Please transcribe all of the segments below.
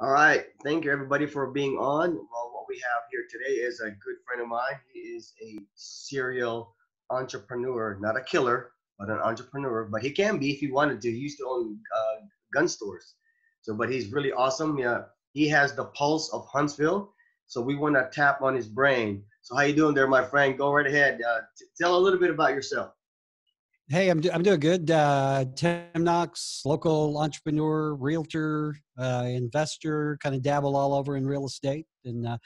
All right. Thank you, everybody, for being on. Well, what we have here today is a good friend of mine. He is a serial entrepreneur, not a killer, but an entrepreneur. But he can be if he wanted to. He used to own gun stores. So, but he's really awesome. Yeah, he has the pulse of Huntsville. So we want to tap on his brain. So how you doing there, my friend? Go right ahead. Tell a little bit about yourself. Hey, I'm doing good. Tim Knox, local entrepreneur, realtor, investor, kind of dabble all over in real estate. And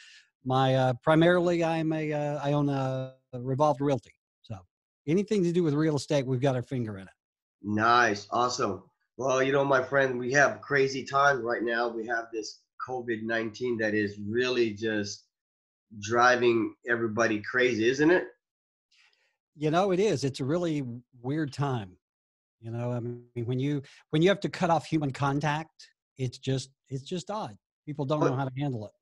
my primarily, I own a REVOLVE Realty. So anything to do with real estate, we've got our finger in it. Nice, awesome. Well, my friend, we have crazy times right now. We have this COVID-19 that is really just driving everybody crazy, isn't it? It is. It's a really weird time. I mean, when you have to cut off human contact, it's just odd. People don't know Oh, how to handle it.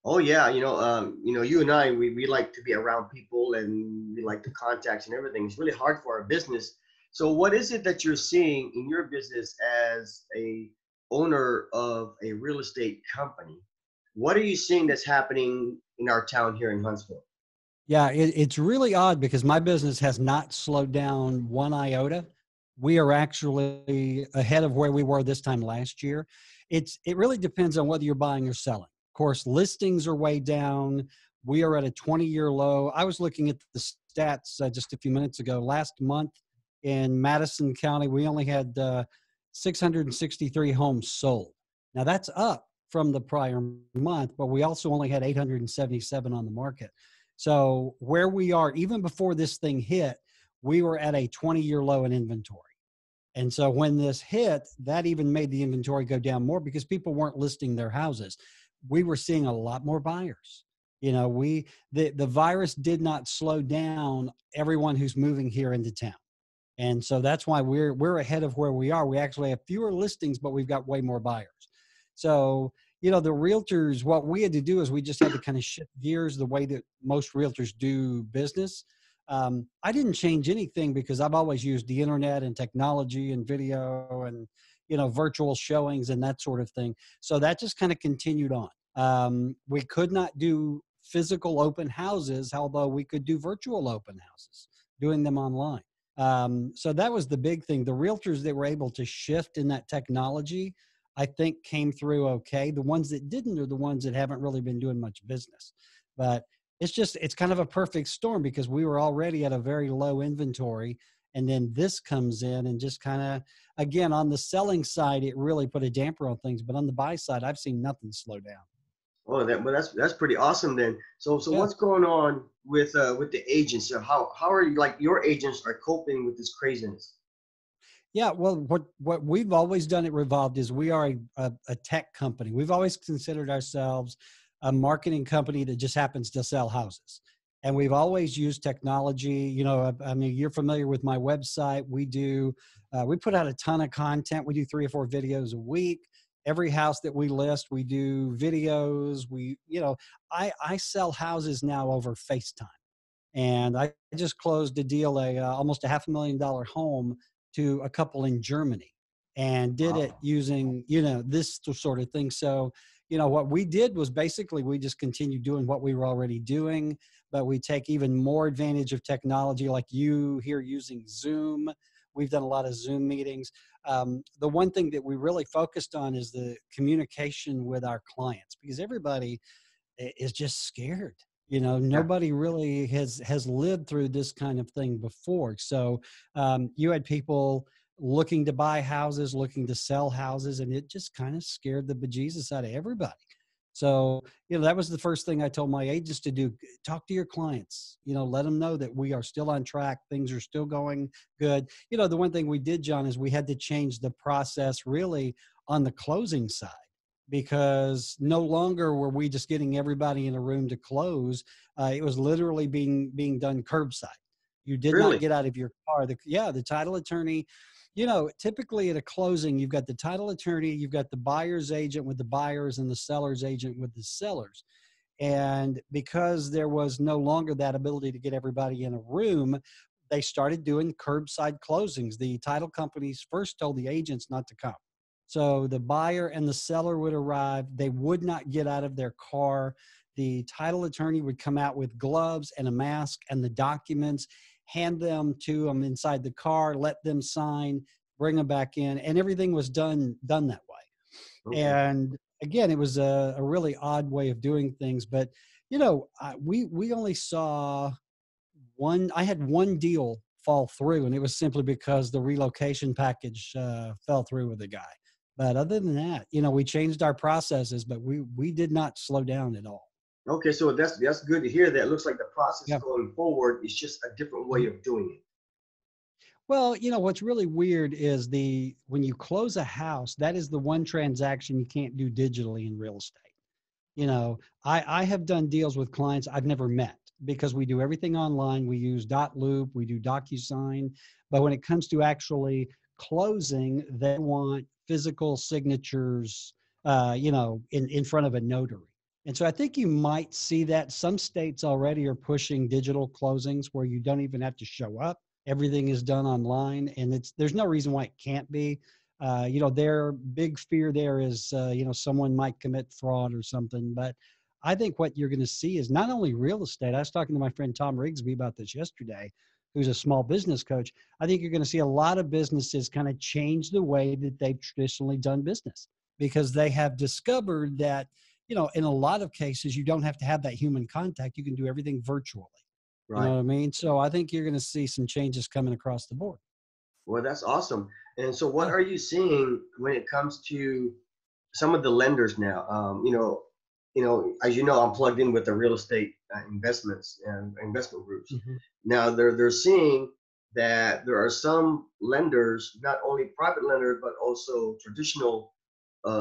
oh yeah, you and I, we like to be around people and we like the contacts and everything. It's really hard for our business. So what is it that you're seeing in your business as a owner of a real estate company? What are you seeing that's happening in our town here in Huntsville? Yeah, it's really odd because my business has not slowed down one iota. We are actually ahead of where we were this time last year. It really depends on whether you're buying or selling. Of course, listings are way down. We are at a 20-year low. I was looking at the stats just a few minutes ago. Last month in Madison County, we only had 663 homes sold. Now that's up from the prior month, but we also only had 877 on the market. So where we are, even before this thing hit, we were at a 20-year low in inventory. And so when this hit, that even made the inventory go down more because people weren't listing their houses. We were seeing a lot more buyers. The virus did not slow down everyone who's moving here into town. And so that's why we're ahead of where we are. We actually have fewer listings, but we've got way more buyers. So, the realtors, what we had to do is we just had to kind of shift gears the way that most realtors do business. I didn't change anything because I've always used the internet and technology and video and, virtual showings and that sort of thing. So that just kind of continued on. We could not do physical open houses, although we could do virtual open houses, doing them online. So that was the big thing. The realtors that were able to shift in that technology, I think, came through okay. The ones that didn't are the ones that haven't really been doing much business. But it's kind of a perfect storm because we were already at a very low inventory. And then this comes in and just kind of, again, on the selling side, it really put a damper on things. But on the buy side, I've seen nothing slow down. Oh, that's pretty awesome then. So Yeah. what's going on with the agents? So how are you, like, your agents are coping with this craziness? Yeah, well, what we've always done at Revolved is we are a tech company. We've always considered ourselves a marketing company that just happens to sell houses. And we've always used technology. I mean, you're familiar with my website. We put out a ton of content. We do 3 or 4 videos a week. Every house that we list, we do videos. I sell houses now over FaceTime. And I just closed a deal, almost a $500,000 home to a couple in Germany, and did it Wow. using, this sort of thing. So, what we did was basically we just continued doing what we were already doing, but we take even more advantage of technology, like you here using Zoom. We've done a lot of Zoom meetings. The one thing that we really focused on is the communication with our clients, because everybody is just scared. Yeah. Nobody really has lived through this kind of thing before. So you had people looking to buy houses, looking to sell houses, and it just kind of scared the bejesus out of everybody. So, that was the first thing I told my agents to do. Talk to your clients, let them know that we are still on track. Things are still going good. The one thing we did, John, is we had to change the process really on the closing side, because no longer were we just getting everybody in a room to close. It was literally being done curbside. You did not Really? get out of your car. The title attorney, typically at a closing, you've got the title attorney, you've got the buyer's agent with the buyers and the seller's agent with the sellers. And because there was no longer that ability to get everybody in a room, they started doing curbside closings. The title companies first told the agents not to come. So the buyer and the seller would arrive. They would not get out of their car. The title attorney would come out with gloves and a mask and the documents, hand them to them inside the car, let them sign, bring them back in, and everything was done that way. Okay. And again, it was a really odd way of doing things. But we only saw one. I had one deal fall through, and it was simply because the relocation package fell through with the guy. But other than that, we changed our processes, but we did not slow down at all. Okay, so that's good to hear. That it looks like the process Yeah. going forward is just a different way Mhm. of doing it. Well, what's really weird is when you close a house, that is the one transaction you can't do digitally in real estate. I have done deals with clients I've never met because we do everything online. We use Loop, we do DocuSign, but when it comes to actually closing, they want physical signatures, in front of a notary. And so I think you might see that some states already are pushing digital closings where you don't even have to show up. Everything is done online, and there's no reason why it can't be. Their big fear there is, someone might commit fraud or something. But I think what you're going to see is not only real estate. I was talking to my friend Tom Rigsby about this yesterday, who's a small business coach. I think you're going to see a lot of businesses kind of change the way that they've traditionally done business because they have discovered that, in a lot of cases, you don't have to have that human contact. You can do everything virtually. You know Right. what I mean? So I think you're going to see some changes coming across the board. Well, that's awesome. And so, what Yeah. are you seeing when it comes to some of the lenders now? As you know, I'm plugged in with the real estate investments and investment groups. Mhm. Now, they're seeing that there are some lenders, not only private lenders, but also traditional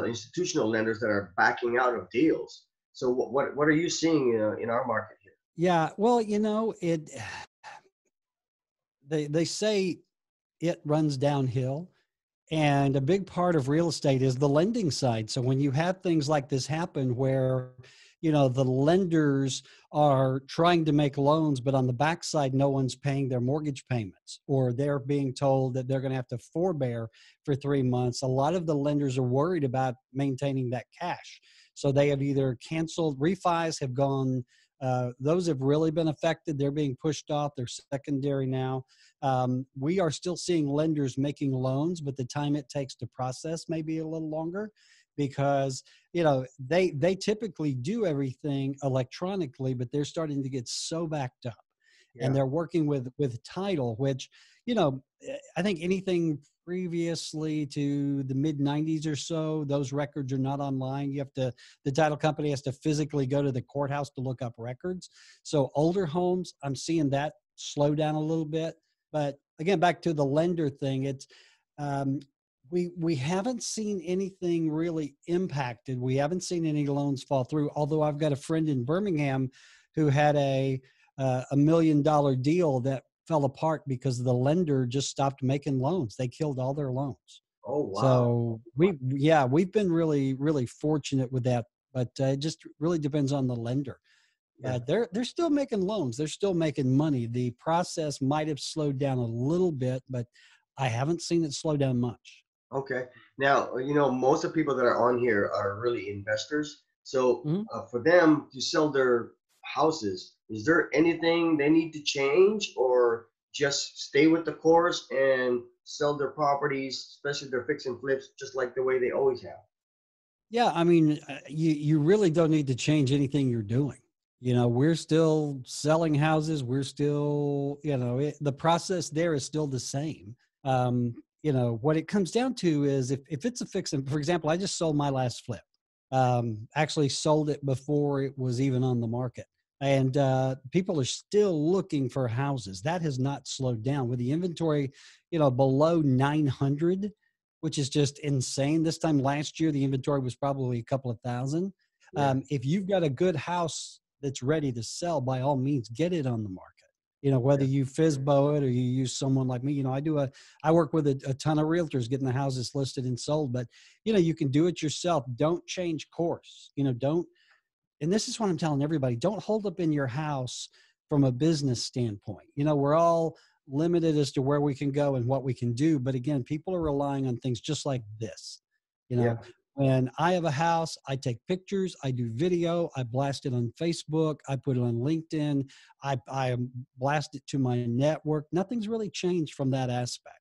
institutional lenders that are backing out of deals. So, what are you seeing in our market here? Yeah. Well, they say it runs downhill. And a big part of real estate is the lending side. So when you have things like this happen where, the lenders are trying to make loans, but on the backside, no one's paying their mortgage payments, or they're being told that they're going to have to forbear for 3 months. A lot of the lenders are worried about maintaining that cash. So they have either canceled, refis have gone, those have really been affected. They're being pushed off. They're secondary now. We are still seeing lenders making loans, but the time it takes to process may be a little longer because they typically do everything electronically, but they're starting to get so backed up, and Yeah. they're working with title, which I think anything previously to the mid 90s or so, those records are not online. The title company has to physically go to the courthouse to look up records. So older homes, I'm seeing that slow down a little bit. But again, back to the lender thing, it's um, we haven't seen anything really impacted. We haven't seen any loans fall through. Although I've got a friend in Birmingham who had $1 million deal that fell apart because the lender just stopped making loans. They killed all their loans. Oh, wow. So we've been really, really fortunate with that, but it just really depends on the lender. Yeah. But they're still making loans. They're still making money. The process might have slowed down a little bit, but I haven't seen it slow down much. Okay. Now, most of the people that are on here are really investors. So, Mhm. for them to sell their houses, is there anything they need to change or just stay with the course and sell their properties, especially their fix and flips, just like the way they always have? Yeah, I mean, you really don't need to change anything you're doing. We're still selling houses. We're still, the process there is still the same. What it comes down to is if it's a fix and, for example, I just sold my last flip. Actually sold it before it was even on the market. And people are still looking for houses. That has not slowed down with the inventory, below 900, which is just insane. This time last year, the inventory was probably a couple of thousand. Yeah. If you've got a good house that's ready to sell, by all means, get it on the market. Whether Yeah. you FISBO it or you use someone like me, I work with a ton of realtors getting the houses listed and sold, but you can do it yourself. Don't change course. Don't, and this is what I'm telling everybody, don't hold up in your house from a business standpoint. We're all limited as to where we can go and what we can do. But again, people are relying on things just like this. You Yeah. know, when I have a house, I take pictures, I do video, I blast it on Facebook, I put it on LinkedIn, I blast it to my network. Nothing's really changed from that aspect.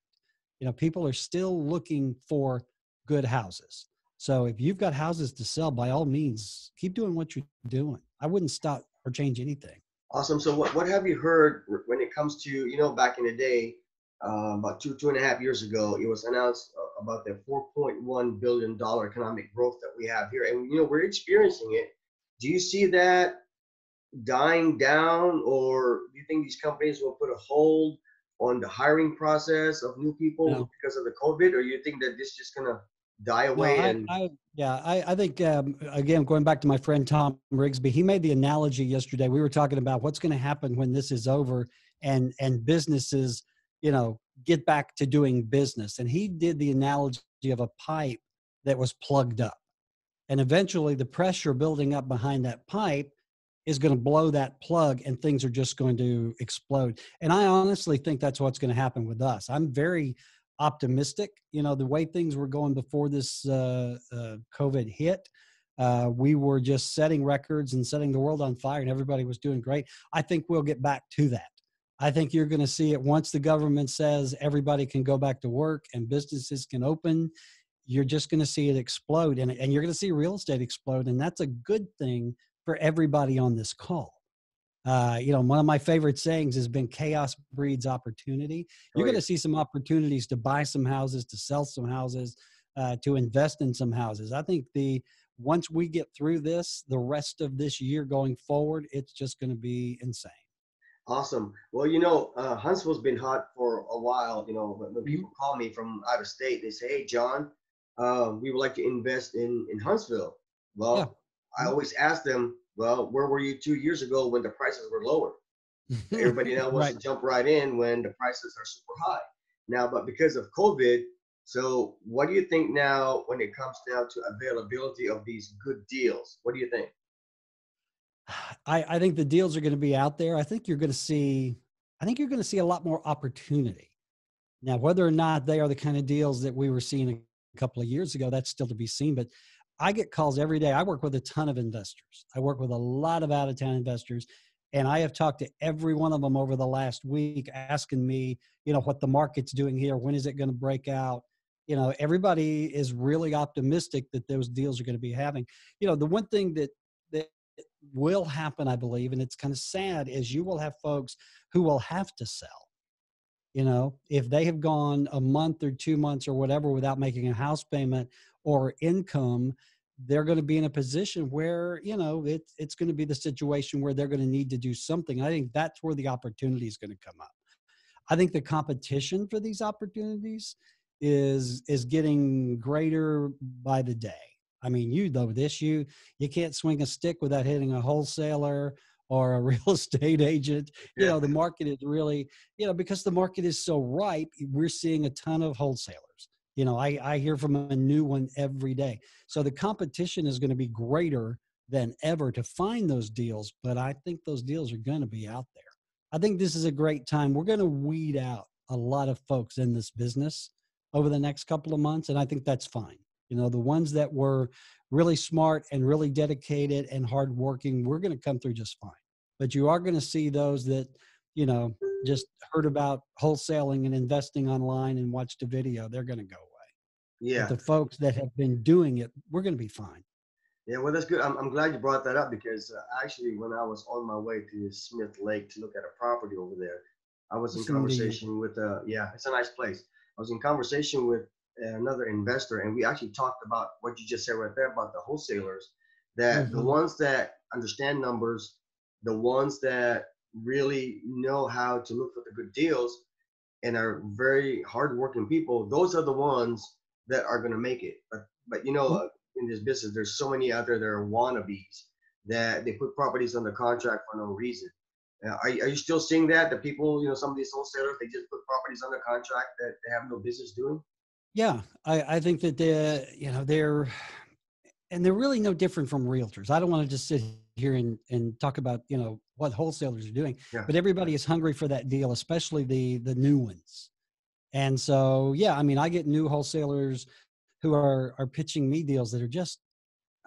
You know, people are still looking for good houses. So if you've got houses to sell, by all means, keep doing what you're doing. I wouldn't stop or change anything. Awesome. So what have you heard when it comes to, back in the day, about 2.5 years ago, it was announced about the $4.1 billion economic growth that we have here. And, we're experiencing it. Do you see that dying down, or do you think these companies will put a hold on the hiring process of new people No, because of the COVID, or you think that this is just going to die no, away? And I think, again, going back to my friend Tom Rigsby, he made the analogy yesterday. We were talking about what's going to happen when this is over and businesses, get back to doing business. And he did the analogy of a pipe that was plugged up. And eventually the pressure building up behind that pipe is going to blow that plug and things are just going to explode. And I honestly think that's what's going to happen with us. I'm very optimistic. The way things were going before this COVID hit, we were just setting records and setting the world on fire and everybody was doing great. I think we'll get back to that. I think you're going to see it once the government says everybody can go back to work and businesses can open. You're just going to see it explode, and you're going to see real estate explode. And that's a good thing for everybody on this call. One of my favorite sayings has been chaos breeds opportunity. You're going to see some opportunities to buy some houses, to sell some houses, to invest in some houses. I think once we get through this, the rest of this year going forward, it's just going to be insane. Awesome. Well, Huntsville's been hot for a while. When people call me from out of state, they say, "Hey, John, we would like to invest in Huntsville." Well, Yeah. I always ask them, well, where were you 2 years ago when the prices were lower? Everybody now wants Right. to jump right in when the prices are super high. Now, but because of COVID, so what do you think now when it comes down to availability of these good deals? What do you think? I think the deals are going to be out there. I think you're going to see a lot more opportunity. Now, whether or not they are the kind of deals that we were seeing a couple of years ago, that's still to be seen. But I get calls every day. I work with a ton of investors. I work with a lot of out-of-town investors. And I have talked to every one of them over the last week asking me, what the market's doing here. When is it going to break out? Everybody is really optimistic that those deals are going to be having. The one thing that will happen, I believe, and it's kind of sad, is you will have folks who will have to sell. If they have gone a month or 2 months or whatever without making a house payment or income, they're going to be in a position where, it's going to be the situation where they're going to need to do something. I think that's where the opportunity is going to come up. I think the competition for these opportunities is getting greater by the day. I mean, you can't swing a stick without hitting a wholesaler or a real estate agent. Yeah. The market is really, because the market is so ripe, we're seeing a ton of wholesalers. I hear from a new one every day. So the competition is going to be greater than ever to find those deals, but I think those deals are going to be out there. I think this is a great time. We're going to weed out a lot of folks in this business over the next couple of months, and I think that's fine. The ones that were really smart and really dedicated and hardworking, we're going to come through just fine. But you are going to see those that, just heard about wholesaling and investing online and watched a video. They're going to go away. Yeah. But the folks that have been doing it, we're going to be fine. Yeah, well, that's good. I'm glad you brought that up because actually, when I was on my way to Smith Lake to look at a property over there, I was in conversation with it's a nice place. I was in conversation with another investor, and we actually talked about what you just said right there about the wholesalers, that the ones that understand numbers, the ones that really know how to look for the good deals and are very hardworking people, those are the ones that are going to make it. But in this business, there's so many out there that are wannabes that they put properties under contract for no reason. Are you still seeing that? The people, some of these wholesalers, they just put properties under contract that they have no business doing? Yeah, I think that they're really no different from realtors. I don't want to just sit here and talk about, what wholesalers are doing, but everybody is hungry for that deal, especially the new ones. And so, I mean, I get new wholesalers who are pitching me deals that are just,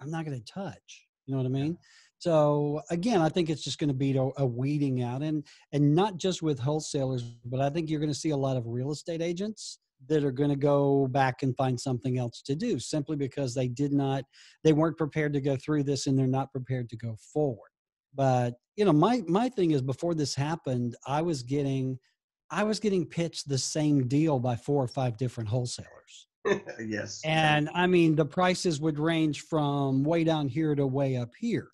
I'm not going to touch. You know what I mean? So again, I think it's just going to be a weeding out, and not just with wholesalers, but I think you're going to see a lot of real estate agents that are going to go back and find something else to do simply because they weren't prepared to go through this, and they're not prepared to go forward. But my thing is, before this happened, I was getting pitched the same deal by 4 or 5 different wholesalers. Yes. And I mean, the prices would range from way down here to way up here.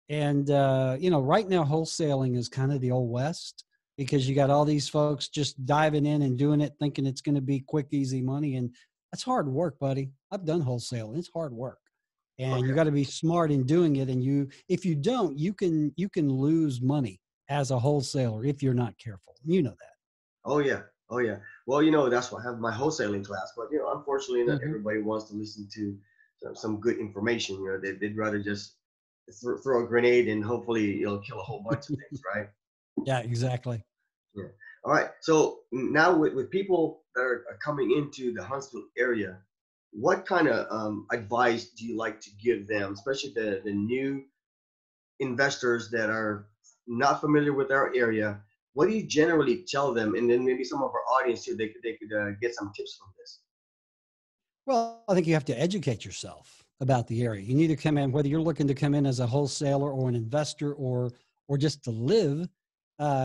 And, right now wholesaling is kind of the old West, because you got all these folks just diving in and doing it, thinking it's going to be quick, easy money. And that's hard work, buddy. I've done wholesaling. It's hard work, and you got to be smart in doing it. And if you don't, you can lose money as a wholesaler if you're not careful. You know that. Oh yeah. Oh yeah. Well, that's why I have my wholesaling class. But unfortunately, not everybody wants to listen to some good information. They'd rather just throw a grenade and hopefully it'll kill a whole bunch of things, right? Yeah, exactly. Yeah. All right. So now with people that are coming into the Huntsville area, what kind of advice do you like to give them, especially the new investors that are not familiar with our area? What do you generally tell them? And then maybe some of our audience here, they could get some tips from this. Well, I think you have to educate yourself about the area. You need to come in, whether you're looking to come in as a wholesaler or an investor or just to live,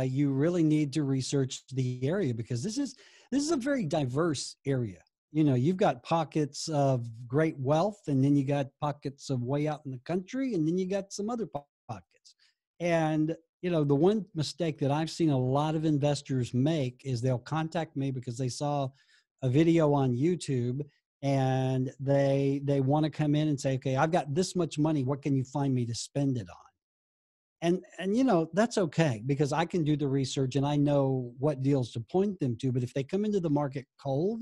you really need to research the area, because this is a very diverse area. You've got pockets of great wealth, and then you got pockets of way out in the country, and then you got some other pockets. And the one mistake that I've seen a lot of investors make is they'll contact me because they saw a video on YouTube, and they want to come in and say, okay, I've got this much money. What can you find me to spend it on? And that's okay, because I can do the research and I know what deals to point them to. But if they come into the market cold,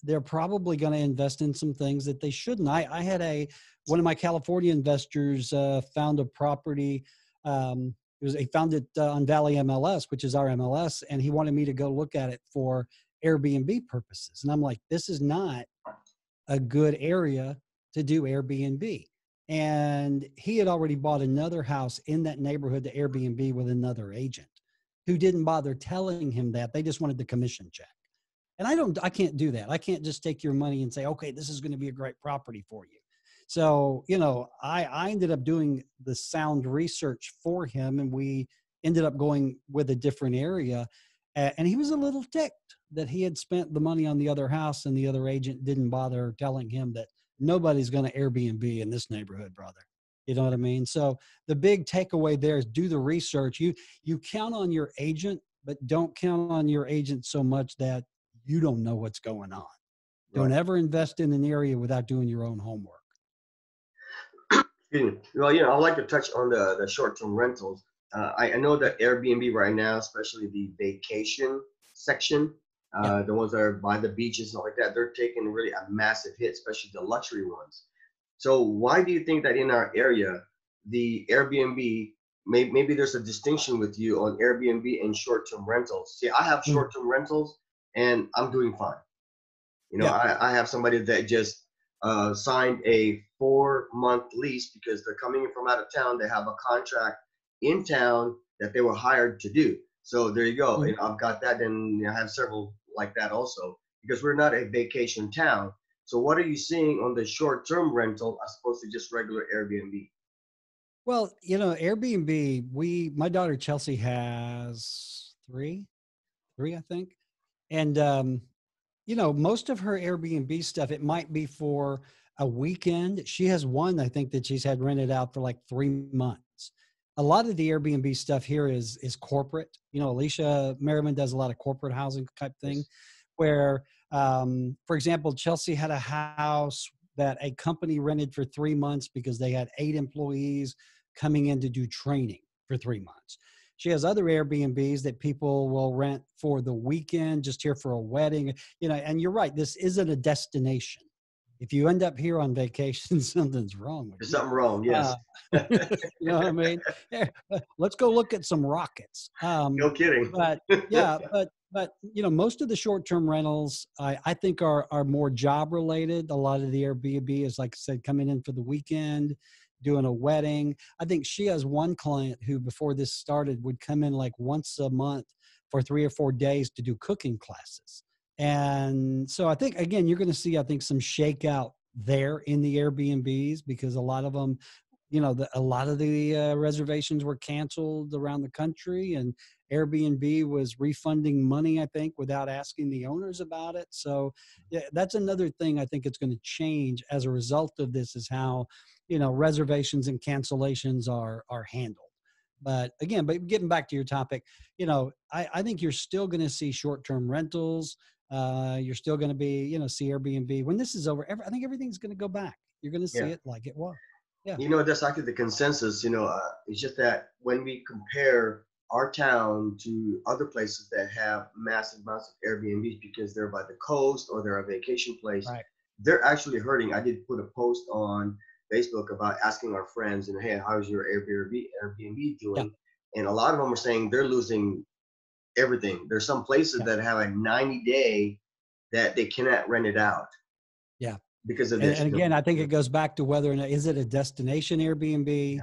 they're probably going to invest in some things that they shouldn't. I had one of my California investors found a property. He found it on Valley MLS, which is our MLS, and he wanted me to go look at it for Airbnb purposes. And I'm like, this is not a good area to do Airbnb. And he had already bought another house in that neighborhood to Airbnb with another agent who didn't bother telling him that. They just wanted the commission check. And I can't do that. I can't just take your money and say, okay, this is going to be a great property for you. So, I ended up doing the sound research for him, and we ended up going with a different area. And he was a little ticked that he had spent the money on the other house, and the other agent didn't bother telling him that nobody's going to Airbnb in this neighborhood, brother. You know what I mean? So the big takeaway there is do the research. You count on your agent, but don't count on your agent so much that you don't know what's going on. Right. Don't ever invest in an area without doing your own homework. Well, I'd like to touch on the short-term rentals. I know that Airbnb right now, especially the vacation section, the ones that are by the beaches and all like that, they're taking really a massive hit, especially the luxury ones. So why do you think that in our area, the Airbnb, maybe there's a distinction with you on Airbnb and short-term rentals? See, I have short-term rentals and I'm doing fine. I have somebody that just signed a 4-month lease because they're coming in from out of town. They have a contract in town that they were hired to do. So there you go. And I've got that, and I have several like that also, because we're not a vacation town. So what are you seeing on the short-term rental as opposed to just regular Airbnb? Well, Airbnb, my daughter Chelsea has three, I think. And, most of her Airbnb stuff, it might be for a weekend. She has one, I think, that she's had rented out for like 3 months. A lot of the Airbnb stuff here is corporate. Alicia Merriman does a lot of corporate housing type thing where, for example, Chelsea had a house that a company rented for 3 months because they had 8 employees coming in to do training for 3 months. She has other Airbnbs that people will rent for the weekend, just here for a wedding, and you're right. This isn't a destination. If you end up here on vacation, something's wrong with you. There's something wrong, yes. You know what I mean? Yeah, let's go look at some rockets. No kidding. But But, you know, most of the short-term rentals, I think are more job related. A lot of the Airbnb is, like I said, coming in for the weekend, doing a wedding. I think she has one client who, before this started, would come in like once a month for 3 or 4 days to do cooking classes. And so I think, again, you're going to see, I think, some shakeout there in the Airbnbs, because a lot of them, you know, a lot of the reservations were canceled around the country, and Airbnb was refunding money, I think, without asking the owners about it. So yeah, that's another thing I think it's going to change as a result of this, is how, you know, reservations and cancellations are handled. But again, but getting back to your topic, you know, I think you're still going to see short-term rentals. You're still going to be, you know, see Airbnb. When this is over, I think everything's going to go back. You're going to see Yeah. it like it was. Yeah. You know, that's actually the consensus. You know, it's just that when we compare our town to other places that have massive amounts of Airbnbs because they're by the coast or they're a vacation place, Right. they're actually hurting. I did put a post on Facebook about asking our friends, and hey, how's your Airbnb Yeah. doing? And a lot of them are saying they're losing everything. There's some places Yeah. that have a 90-day that they cannot rent it out Yeah. because of And, this. and You again, know? I think it goes back to whether or not, is it a destination Airbnb, Yeah.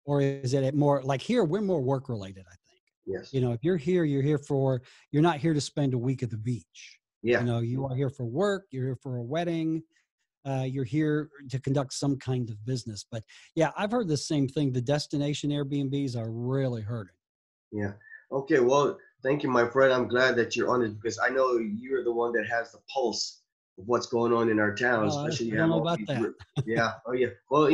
or is it more like here, we're more work related, I think. Yes. You know, if you're here, you're not here to spend a week at the beach. Yeah. You know, you are here for work, you're here for a wedding, you're here to conduct some kind of business. But yeah, I've heard the same thing. The destination Airbnbs are really hurting. Yeah. Okay. Well, thank you, my friend. I'm glad that you're on it because I know you're the one that has the pulse of what's going on in our town, Well, especially I you don't have know all about these. that. Yeah. Oh, yeah. Well,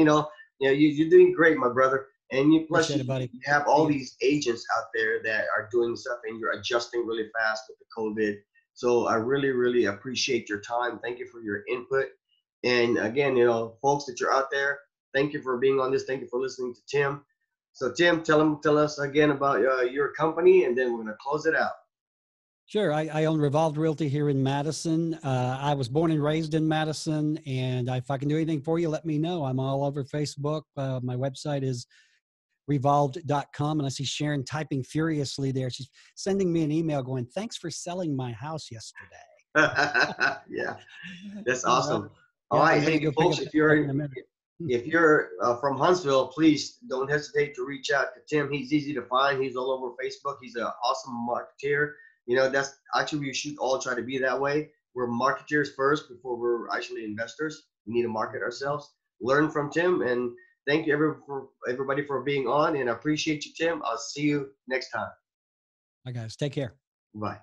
you're doing great, my brother. And plus Appreciate it, buddy. you have all these agents out there that are doing stuff, and you're adjusting really fast with the COVID. So I really, really appreciate your time. Thank you for your input. And again, folks that you're out there, thank you for being on this. Thank you for listening to Tim. So Tim, tell us again about your company, and then we're gonna close it out. Sure. I own REVOLVE Realty here in Madison. I was born and raised in Madison, and if I can do anything for you, let me know. I'm all over Facebook. My website is revolved.com, and I see Sharon typing furiously there. She's sending me an email going, "Thanks for selling my house yesterday." Yeah, that's All right. awesome. All Yeah, right, I'm going to hey go pick folks, up that check in a minute. if you're from Huntsville, please don't hesitate to reach out to Tim. He's easy to find. He's all over Facebook. He's an awesome marketeer. That's actually, we should all try to be that way. We're marketeers first before we're actually investors. We need to market ourselves. Learn from Tim, and thank you everybody for being on, and I appreciate you, Tim. I'll see you next time. Bye, guys. Take care. Bye.